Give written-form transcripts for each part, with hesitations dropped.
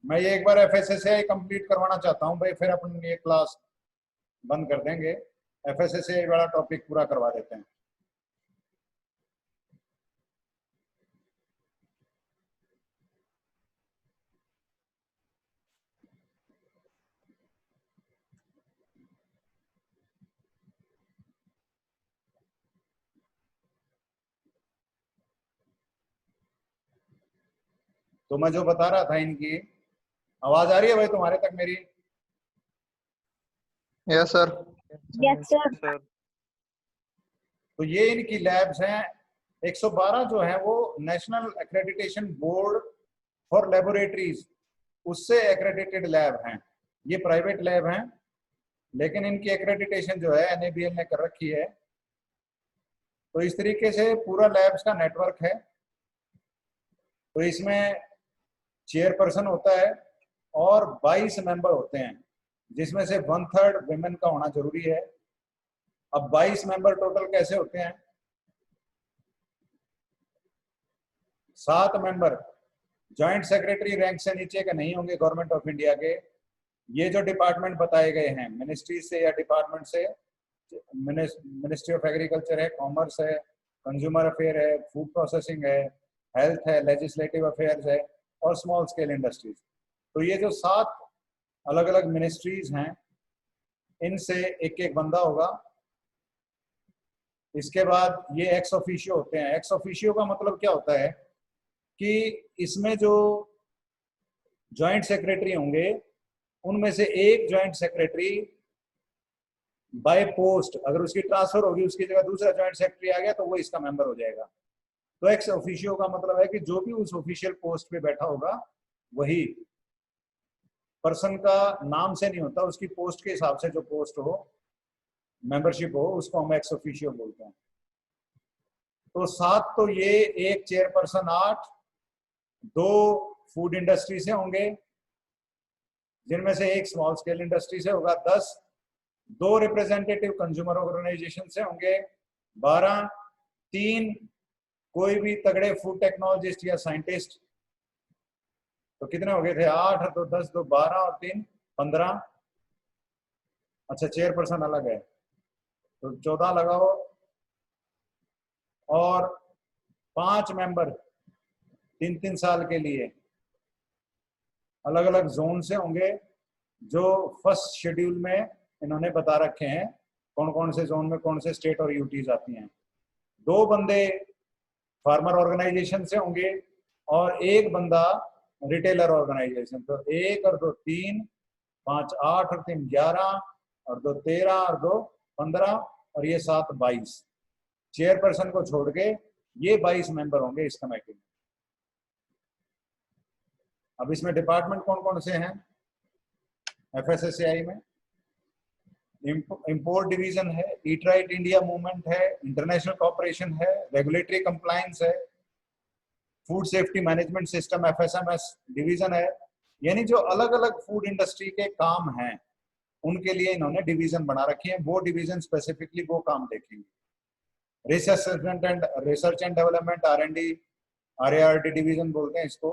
मैं ये एक बार FSSAI कंप्लीट करवाना चाहता हूँ भाई, फिर अपन ये क्लास बंद कर देंगे। FSSAI वाला टॉपिक पूरा करवा देते हैं। तो मैं जो बता रहा था, इनकी आवाज आ रही है भाई तुम्हारे तक मेरी? Yes sir. Yes sir. तो ये इनकी लैब्स हैं। 112 जो है वो national accreditation board for laboratories, उससे एक्रेडिटेड लैब हैं। ये प्राइवेट लैब हैं, लेकिन इनकी एक्रेडिटेशन जो है NABL ने कर रखी है। तो इस तरीके से पूरा लैब्स का नेटवर्क है। तो इसमें चेयरपर्सन होता है और 22 मेंबर होते हैं, जिसमें से 1/3 विमेन का होना जरूरी है। अब 22 मेंबर टोटल कैसे होते हैं? 7 मेंबर जॉइंट सेक्रेटरी रैंक से नीचे के नहीं होंगे गवर्नमेंट ऑफ इंडिया के। ये जो डिपार्टमेंट बताए गए हैं मिनिस्ट्री से या डिपार्टमेंट से, मिनिस्ट्री ऑफ एग्रीकल्चर है, कॉमर्स है, कंज्यूमर अफेयर है, फूड प्रोसेसिंग है, हेल्थ है, लेजिस्लेटिव अफेयर्स है और स्मॉल स्केल इंडस्ट्रीज। तो ये जो 7 अलग अलग मिनिस्ट्रीज हैं, इनसे एक एक बंदा होगा। इसके बाद ये एक्स ऑफिशियो होते हैं। एक्स ऑफिशियो का मतलब क्या होता है कि इसमें जो जॉइंट सेक्रेटरी होंगे, उनमें से एक जॉइंट सेक्रेटरी बाय पोस्ट, अगर उसकी ट्रांसफर होगी, उसकी जगह दूसरा जॉइंट सेक्रेटरी आ गया, तो वो इसका मेंबर हो जाएगा। तो एक्स ऑफिशियो का मतलब है कि जो भी उस ऑफिशियल पोस्ट पे बैठा होगा, वही पर्सन का नाम से नहीं होता, उसकी पोस्ट के हिसाब से जो पोस्ट हो, मेंबरशिप हो, उसको हम एक्स ऑफिशियो बोलते हैं। तो 7 तो ये, एक चेयरपर्सन 8, 2 फूड इंडस्ट्री से होंगे, जिनमें से एक स्मॉल स्केल इंडस्ट्री से होगा 10, 2 रिप्रेजेंटेटिव कंज्यूमर ऑर्गेनाइजेशन से होंगे 12, 3 कोई भी तगड़े फूड टेक्नोलॉजिस्ट या साइंटिस्ट। तो कितने हो गए थे? 8, 2 10, 2 12 और 3 15। अच्छा, चेयरपर्सन अलग है तो 14 लगाओ। और 5 मेंबर 3-3 साल के लिए अलग अलग जोन से होंगे, जो फर्स्ट शेड्यूल में इन्होंने बता रखे हैं कौन कौन से जोन में कौन से स्टेट और यूटीज आती हैं। 2 बंदे फार्मर ऑर्गेनाइजेशन से होंगे और 1 बंदा रिटेलर ऑर्गेनाइजेशन। तो 1 और 2 3, 5 8 और 3 11 और 2 13 और 2 15 और ये 7 22। चेयरपर्सन को छोड़ के ये 22 मेंबर होंगे इस कमेटी में। अब इसमें डिपार्टमेंट कौन कौन से हैं FSSAI में? इंपोर्ट डिवीजन है, ईट राइट इंडिया मूवमेंट है, इंटरनेशनल कॉपरेशन है, रेगुलेटरी कंप्लायंस है, food safety management system FSMS division है। यानी जो अलग अलग फूड इंडस्ट्री के काम हैं, उनके लिए इन्होंने डिवीजन बना रखी है। वो डिवीजन स्पेसिफिकली वो काम देखेंगे। Research and development R&D, RARD division बोलते हैं इसको,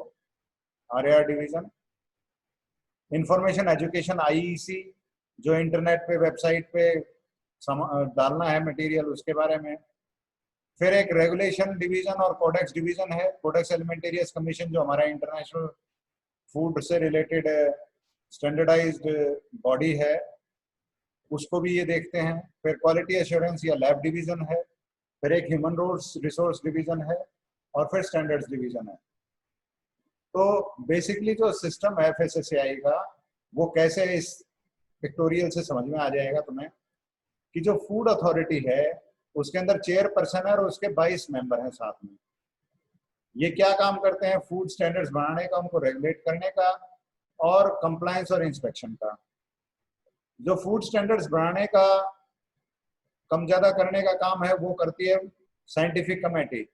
RAR division. Information education IEC, जो इंटरनेट पे वेबसाइट पे डालना है मटेरियल, उसके बारे में। फिर एक रेगुलेशन डिवीजन और कोडेक्स डिवीजन है। कोडेक्स एलिमेंटेरियस कमीशन जो हमारा इंटरनेशनल फूड से रिलेटेड स्टैंडर्डाइज्ड बॉडी है, उसको भी ये देखते हैं। फिर क्वालिटी एश्योरेंस या लैब डिवीजन है। फिर एक ह्यूमन रिसोर्स डिवीजन है और फिर स्टैंडर्ड्स डिवीजन है। तो बेसिकली जो सिस्टम है FSSAI का, वो कैसे इस पिक्टोरियल से समझ में आ जाएगा तुम्हें कि जो फूड अथॉरिटी है उसके अंदर चेयरपर्सन है और उसके 22 मेंबर हैं साथ में। ये क्या काम करते हैं? फूड स्टैंडर्ड्स बनाने का, उनको रेगुलेट करने का और कंप्लायंस और इंस्पेक्शन का। जो फूड स्टैंडर्ड्स बनाने का, कम ज्यादा करने का काम है, वो करती है साइंटिफिक कमेटी।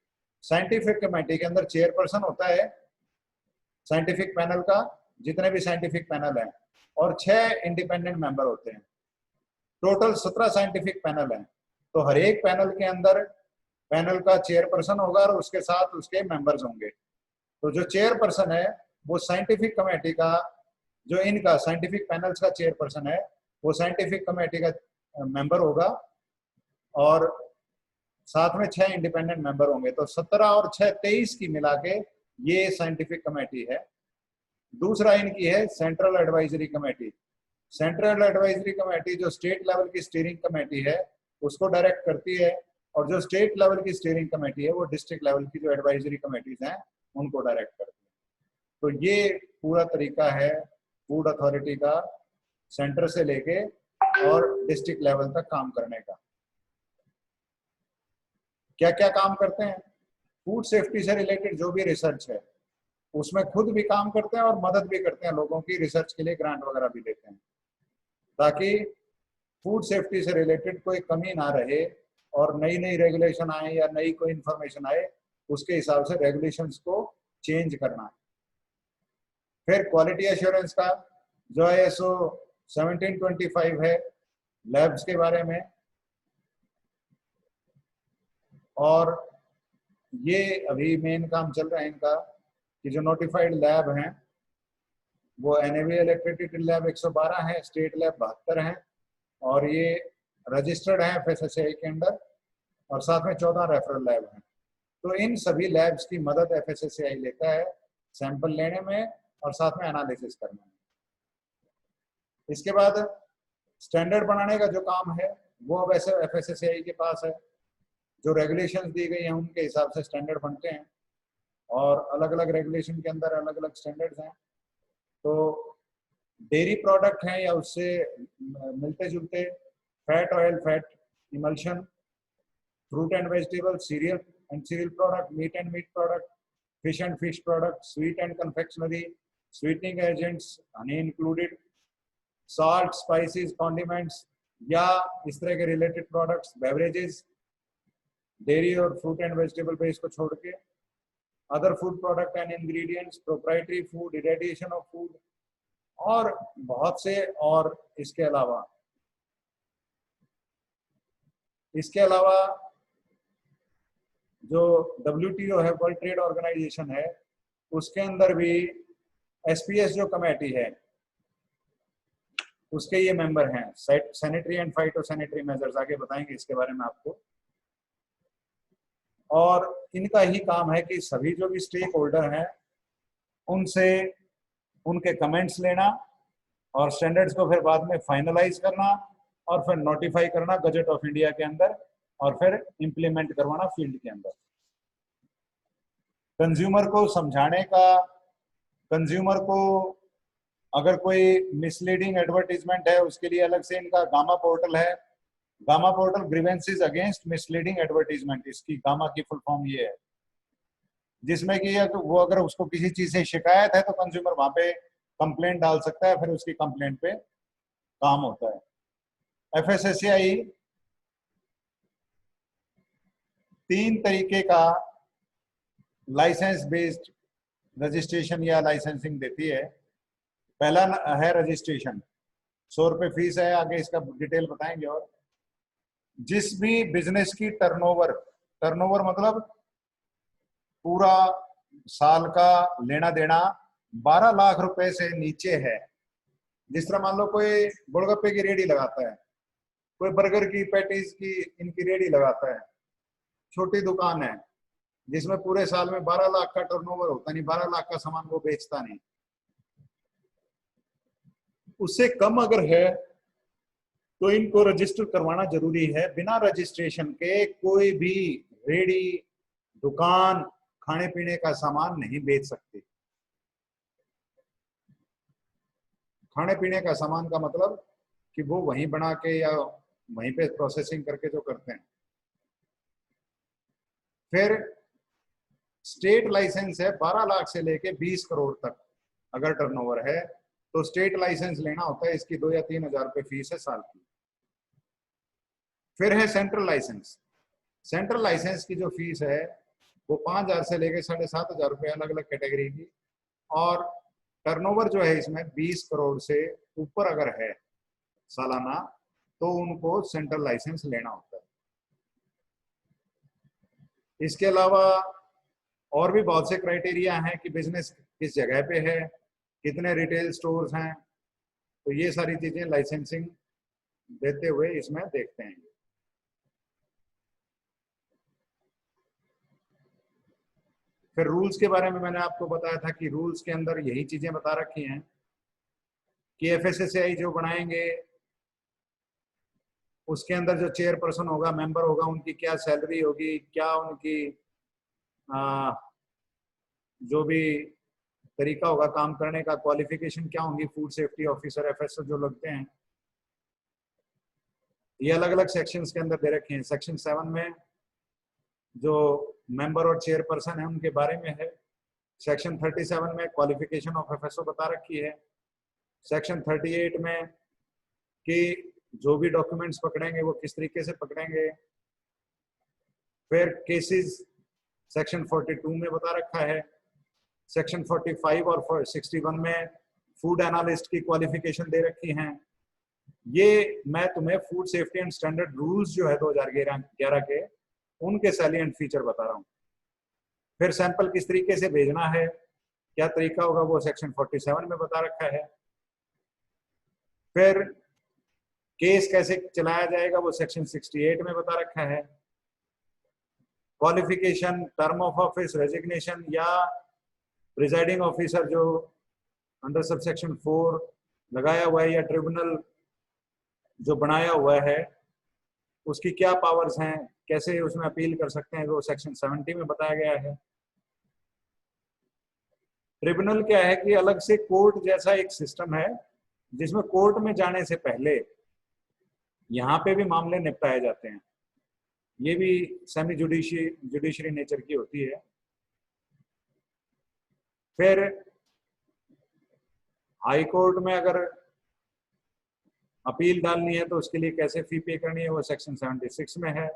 साइंटिफिक कमेटी के अंदर चेयरपर्सन होता है साइंटिफिक पैनल का, जितने भी साइंटिफिक पैनल हैं, और 6 इंडिपेंडेंट मेंबर होते हैं। टोटल 17 साइंटिफिक पैनल हैं। तो हर एक पैनल के अंदर पैनल का चेयरपर्सन होगा और उसके साथ उसके मेंबर्स होंगे। तो जो चेयरपर्सन है वो साइंटिफिक कमेटी का, जो इनका साइंटिफिक पैनल्स का चेयरपर्सन है, वो साइंटिफिक कमेटी का मेंबर होगा और साथ में 6 इंडिपेंडेंट मेंबर होंगे। तो 17 और 6 23 की मिला के ये साइंटिफिक कमेटी है। दूसरा इनकी है central advisory committee. Central advisory committee जो स्टेट लेवल की स्टीयरिंग कमेटी है उसको डायरेक्ट करती है, और जो स्टेट लेवल की स्टीयरिंग कमेटी है वो डिस्ट्रिक्ट लेवल की जो एडवाइजरी कमेटीज हैं उनको डायरेक्ट करती है। तो ये पूरा तरीका है फूड अथॉरिटी का सेंटर से लेके और डिस्ट्रिक्ट लेवल तक काम करने का। क्या क्या काम करते हैं? फूड सेफ्टी से रिलेटेड जो भी रिसर्च है उसमें खुद भी काम करते हैं और मदद भी करते हैं, लोगों की रिसर्च के लिए ग्रांट वगैरह भी देते हैं, ताकि फूड सेफ्टी से रिलेटेड कोई कमी ना रहे और नई नई रेगुलेशन आए या नई कोई इंफॉर्मेशन आए उसके हिसाब से रेगुलेशंस को चेंज करना है। फिर क्वालिटी एश्योरेंस का जो ISO 1725 है लैब्स के बारे में, और ये अभी मेन काम चल रहा है इनका कि जो नोटिफाइड लैब हैं वो NABL एक्रेडिटेड लैब 112 है, स्टेट लैब 72 हैं, और ये रजिस्टर्ड है FSSAI के अंडर, और साथ में 14 रेफरल लैब हैं। तो इन सभी लैब्स की मदद FSSAI लेता है सैंपल लेने में और साथ में एनालिसिस करने में। इसके बाद स्टैंडर्ड बनाने का जो काम है वो अब ऐसे FSSAI के पास है। जो रेगुलेशंस दी गई हैं उनके हिसाब से स्टैंडर्ड बनते हैं, और अलग अलग रेगुलेशन के अंदर अलग अलग स्टैंडर्ड्स हैं। तो डेयरी प्रोडक्ट हैं या उससे मिलते जुलते fat, oil, fat emulsion, fruit and vegetable, cereal and cereal product, meat and meat product, fish and fish product, sweet and confectionery, sweetening agents, honey included, salt, spices, condiments या इस तरह के related products, beverages, dairy और fruit and vegetable पे इसको छोड़ के other food product and ingredients, proprietary food, irradiation of food और बहुत से और इसके अलावा जो WTO है, वर्ल्ड ट्रेड ऑर्गेनाइजेशन है, उसके अंदर भी SPS जो कमेटी है उसके ये मेंबर हैं। Sanitary and phyto sanitary measures, आगे बताएंगे इसके बारे में आपको। और इनका ही काम है कि सभी जो भी स्टेक होल्डर हैं उनसे उनके कमेंट्स लेना और स्टैंडर्ड्स को फिर बाद में फाइनलाइज करना और फिर नोटिफाई करना गजट ऑफ इंडिया के अंदर और फिर इंप्लीमेंट करवाना फील्ड के अंदर। कंज्यूमर को समझाने का, कंज्यूमर को अगर कोई मिसलीडिंग एडवर्टीजमेंट है उसके लिए अलग से इनका गामा पोर्टल है। Gamma portal grievances against misleading advertisement, इसकी गामा की फुल फॉर्म ये है, जिसमें कि वो अगर उसको किसी चीज से शिकायत है तो कंज्यूमर वहां पे कंप्लेंट डाल सकता है, फिर उसकी कंप्लेंट पे काम होता है। FSSAI 3 तरीके का लाइसेंस बेस्ड रजिस्ट्रेशन या लाइसेंसिंग देती है। पहला है रजिस्ट्रेशन, 100 रुपये फीस है, आगे इसका डिटेल बताएंगे। और जिस भी बिजनेस की टर्नओवर मतलब पूरा साल का लेना देना 12 लाख रुपए से नीचे है, जिस तरह मान लो कोई गोलगप्पे की रेडी लगाता है, कोई बर्गर की, पैटीज की, इनकी रेडी लगाता है, छोटी दुकान है जिसमें पूरे साल में 12 लाख का टर्नओवर होता नहीं, 12 लाख का सामान वो बेचता नहीं, उससे कम अगर है तो इनको रजिस्टर करवाना जरूरी है। बिना रजिस्ट्रेशन के कोई भी रेडी दुकान खाने पीने का सामान नहीं बेच सकती। खाने पीने का सामान का मतलब कि वो वहीं बना के या वहीं पे प्रोसेसिंग करके जो करते हैं। फिर स्टेट लाइसेंस है, 12 लाख से लेके 20 करोड़ तक अगर टर्नओवर है तो स्टेट लाइसेंस लेना होता है। इसकी 2 या 3 हजार रुपये फीस है साल की। फिर है सेंट्रल लाइसेंस। सेंट्रल लाइसेंस की जो फीस है वो 5,000 से लेके 7,500 रुपये, अलग अलग कैटेगरी की, और टर्नओवर जो है इसमें 20 करोड़ से ऊपर अगर है सालाना तो उनको सेंट्रल लाइसेंस लेना होता है। इसके अलावा और भी बहुत से क्राइटेरिया हैं कि बिजनेस किस जगह पे है, कितने रिटेल स्टोर्स हैं, तो ये सारी चीजें लाइसेंसिंग देते हुए इसमें देखते हैं। फिर रूल्स के बारे में मैंने आपको बताया था कि रूल्स के अंदर यही चीजें बता रखी हैं कि एफएसएसएआई जो बनाएंगे उसके अंदर जो चेयरपर्सन होगा, मेंबर होगा, उनकी क्या सैलरी होगी, क्या उनकी जो भी तरीका होगा काम करने का, क्वालिफिकेशन क्या होंगी, फूड सेफ्टी ऑफिसर एफएसओ जो लगते हैं, ये अलग अलग सेक्शंस के अंदर दे रखे हैं। सेक्शन 7 में जो मेंबर और चेयरपर्सन है उनके बारे में है। सेक्शन 37 में क्वालिफिकेशन ऑफ एफएसओ बता रखी है। सेक्शन 38 में कि जो भी डॉक्यूमेंट्स पकड़ेंगे वो किस तरीके से पकड़ेंगे। फिर केसेस सेक्शन 42 में बता रखा है। सेक्शन 45 और 61 में फूड एनालिस्ट की क्वालिफिकेशन दे रखी हैं। ये मैं तुम्हें food safety and standard rules जो है 2011 के, उनके सैलिएंट फीचर बता रहा हूँ। फिर सैंपल किस तरीके से भेजना है, क्या तरीका होगा, वो सेक्शन 47 में बता रखा है। फिर केस कैसे चलाया जाएगा वो सेक्शन 68 में बता रखा है। Qualification, term of office, resignation या प्रिजाइडिंग ऑफिसर जो अंडर सबसेक्शन 4 लगाया हुआ है या ट्रिब्यूनल जो बनाया हुआ है उसकी क्या पावर्स हैं, कैसे उसमें अपील कर सकते हैं, वो सेक्शन 70 में बताया गया है। ट्रिब्यूनल क्या है कि अलग से कोर्ट जैसा एक सिस्टम है जिसमें कोर्ट में जाने से पहले यहाँ पे भी मामले निपटाए जाते हैं। ये भी सेमी जुडिशरी नेचर की होती है। फिर हाई कोर्ट में अगर अपील डालनी है तो उसके लिए कैसे फी पे करनी है, वो सेक्शन 76 में है।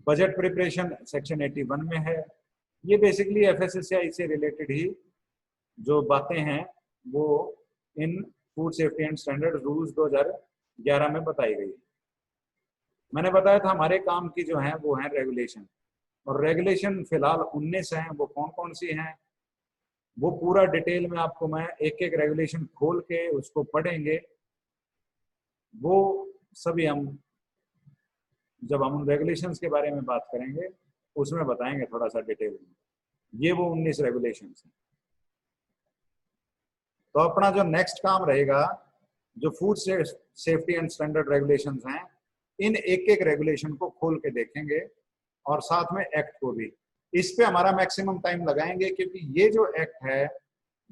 बजट प्रिपरेशन सेक्शन 81 में है। ये बेसिकली एफएसएसएआई से रिलेटेड ही जो बातें हैं वो इन food safety and standard rules 2011 में बताई गई। मैंने बताया था हमारे काम की जो है वो है रेगुलेशन, और रेगुलेशन फिलहाल 19 हैं। वो कौन कौन सी हैं वो पूरा डिटेल में आपको मैं एक एक रेगुलेशन खोल के उसको पढ़ेंगे, वो सभी हम जब हम उन रेगुलेशंस के बारे में बात करेंगे उसमें बताएंगे थोड़ा सा डिटेल में। ये वो 19 रेगुलेशंस हैं। तो अपना जो नेक्स्ट काम रहेगा, जो food safety and standard regulations हैं, इन एक एक रेगुलेशन को खोल के देखेंगे और साथ में एक्ट को भी। इस पे हमारा मैक्सिमम टाइम लगाएंगे क्योंकि ये जो एक्ट है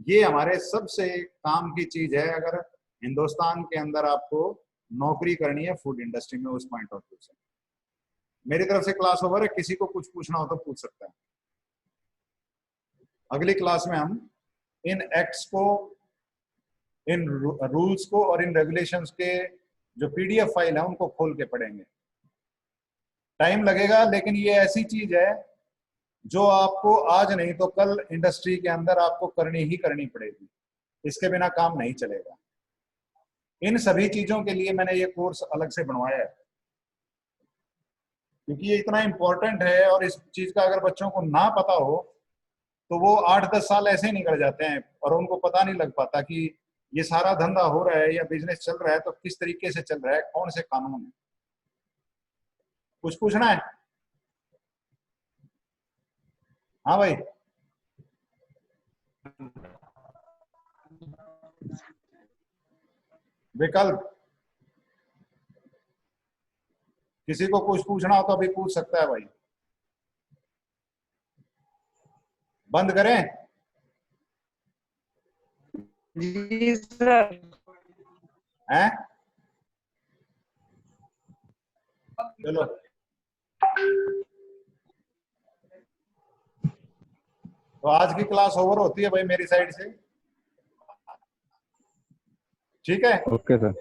ये हमारे सबसे काम की चीज है अगर हिंदुस्तान के अंदर आपको नौकरी करनी है फूड इंडस्ट्री में। उस पॉइंट ऑफ व्यू से मेरी तरफ से क्लास ओवर है। किसी को कुछ पूछना हो तो पूछ सकता है। अगली क्लास में हम इन एक्ट्स को, इन रूल्स को और इन रेगुलेशंस के जो पीडीएफ फाइल है उनको खोल के पढ़ेंगे। टाइम लगेगा लेकिन ये ऐसी चीज है जो आपको आज नहीं तो कल इंडस्ट्री के अंदर आपको करनी ही करनी पड़ेगी। इसके बिना काम नहीं चलेगा। इन सभी चीजों के लिए मैंने ये कोर्स अलग से बनवाया है क्योंकि ये इतना इंपॉर्टेंट है, और इस चीज का अगर बच्चों को ना पता हो तो वो 8-10 साल ऐसे ही निकल जाते हैं और उनको पता नहीं लग पाता कि ये सारा धंधा हो रहा है या बिजनेस चल रहा है तो किस तरीके से चल रहा है, कौन से कानून है। कुछ पूछना है? हाँ भाई। विकल्प, किसी को कुछ पूछना हो तो अभी पूछ सकता है भाई। बंद करें? जी सर। हैं? चलो तो आज की क्लास ओवर होती है भाई मेरी साइड से। ठीक है? Okay sir.